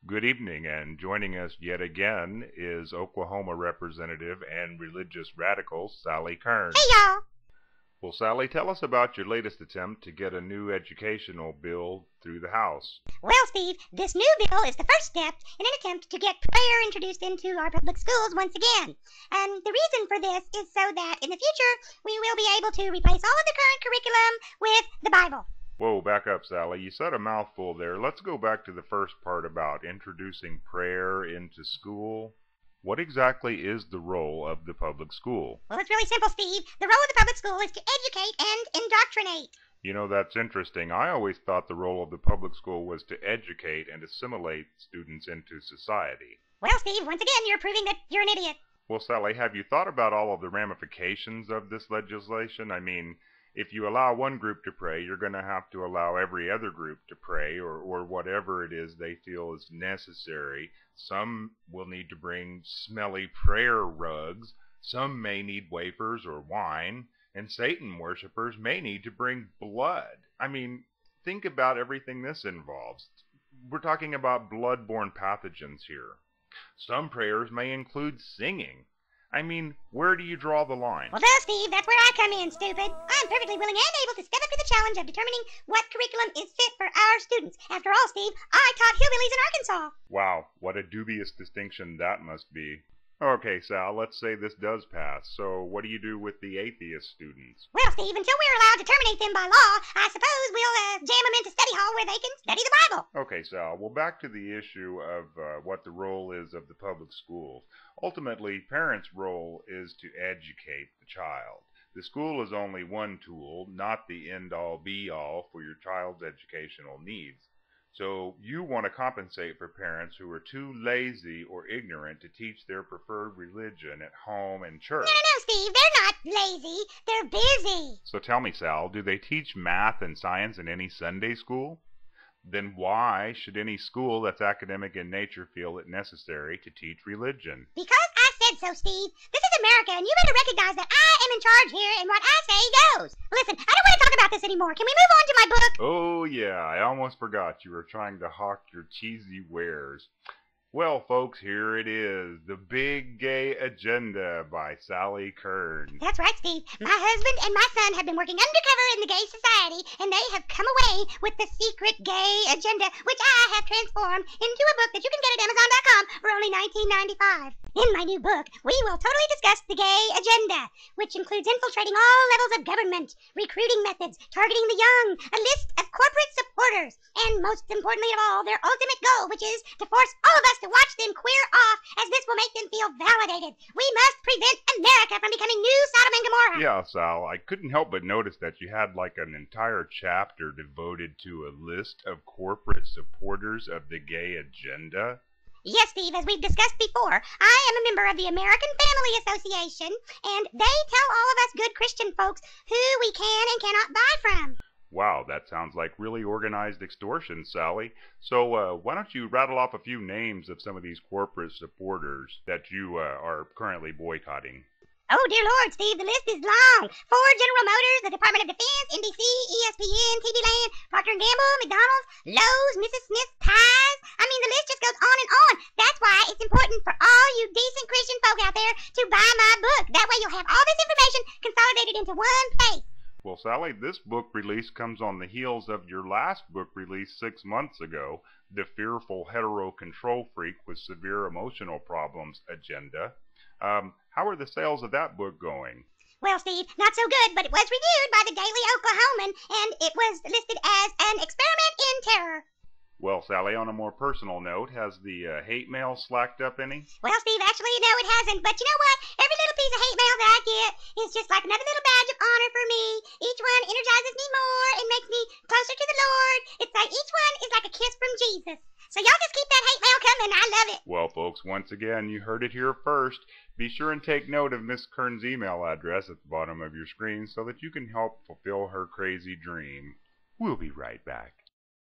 Good evening, and joining us yet again is Oklahoma Representative and religious radical Sally Kern. Hey, y'all! Well, Sally, tell us about your latest attempt to get a new educational bill through the House. Well, Steve, this new bill is the first step in an attempt to get prayer introduced into our public schools once again. And the reason for this is so that in the future we will be able to replace all of the current curriculum with the Bible. Whoa, back up, Sally. You said a mouthful there. Let's go back to the first part about introducing prayer into school. What exactly is the role of the public school? Well, it's really simple, Steve. The role of the public school is to educate and indoctrinate. You know, that's interesting. I always thought the role of the public school was to educate and assimilate students into society. Well, Steve, once again, you're proving that you're an idiot. Well, Sally, have you thought about all of the ramifications of this legislation? I mean, if you allow one group to pray, you're going to have to allow every other group to pray or whatever it is they feel is necessary. Some will need to bring smelly prayer rugs. Some may need wafers or wine. And Satan worshipers may need to bring blood. I mean, think about everything this involves. We're talking about blood-borne pathogens here. Some prayers may include singing. I mean, where do you draw the line? Well, duh, Steve, that's where I come in, stupid. I'm perfectly willing and able to step up to the challenge of determining what curriculum is fit for our students. After all, Steve, I taught hillbillies in Arkansas. Wow, what a dubious distinction that must be. Okay, Sal, let's say this does pass. So what do you do with the atheist students? Well, Steve, until we're allowed to terminate them by law, I suppose we'll jam them into study hall where they can study the Bible. Okay, Sal, well, back to the issue of what the role is of the public schools. Ultimately, parents' role is to educate the child. The school is only one tool, not the end-all, be-all for your child's educational needs. So you want to compensate for parents who are too lazy or ignorant to teach their preferred religion at home and church. No, Steve, they're not lazy. They're busy. So tell me, Sal, do they teach math and science in any Sunday school? Then why should any school that's academic in nature feel it necessary to teach religion? Because I said so, Steve. This is America, and you better recognize that I am in charge here, and what I say goes. Listen, I don't want to talk about this anymore. Can we move on to my book? Oh, yeah, I almost forgot you were trying to hawk your cheesy wares. Well, folks, here it is, The Big Gay Agenda by Sally Kern. That's right, Steve. My husband and my son have been working undercover in the gay society, and they have come away with the secret gay agenda, which I have transformed into a book that you can get at Amazon.com for only $19.95. In my new book, we will totally discuss the gay agenda, which includes infiltrating all levels of government, recruiting methods, targeting the young, a list of corporate supporters, and most importantly of all, their ultimate goal, which is to force all of us to watch them queer off, as this will make them feel validated. We must prevent America from becoming new Sodom and Gomorrah. Yeah, Sal, I couldn't help but notice that you had like an entire chapter devoted to a list of corporate supporters of the gay agenda. Yes, Steve, as we've discussed before, I am a member of the American Family Association, and they tell all of us good Christian folks who we can and cannot buy from. Wow, that sounds like really organized extortion, Sally. So why don't you rattle off a few names of some of these corporate supporters that you are currently boycotting? Oh, dear Lord, Steve, the list is long. Ford, General Motors, the Department of Defense, NBC, ESPN, TV Land, Procter & Gamble, McDonald's, Lowe's, Mrs. Smith's Pies. I mean, the list just goes on and on. That's why it's important for all you decent Christian folk out there to buy my book. That way you'll have all this information consolidated into one place. Well, Sally, this book release comes on the heels of your last book released 6 months ago, The Fearful Hetero Control Freak with Severe Emotional Problems Agenda. How are the sales of that book going? Well, Steve, not so good, but it was reviewed by the Daily Oklahoman, and it was listed as an experiment in terror. Well, Sally, on a more personal note, has the hate mail slacked up any? Well, Steve, actually, no, it hasn't. But you know what? Every little piece of hate mail that I get is just like another little badge of honor for me. Each one energizes me more and makes me closer to the Lord. It's like each one is like a kiss from Jesus. So y'all just keep that hate mail coming. I love it. Well, folks, once again, you heard it here first. Be sure and take note of Miss Kern's email address at the bottom of your screen so that you can help fulfill her crazy dream. We'll be right back.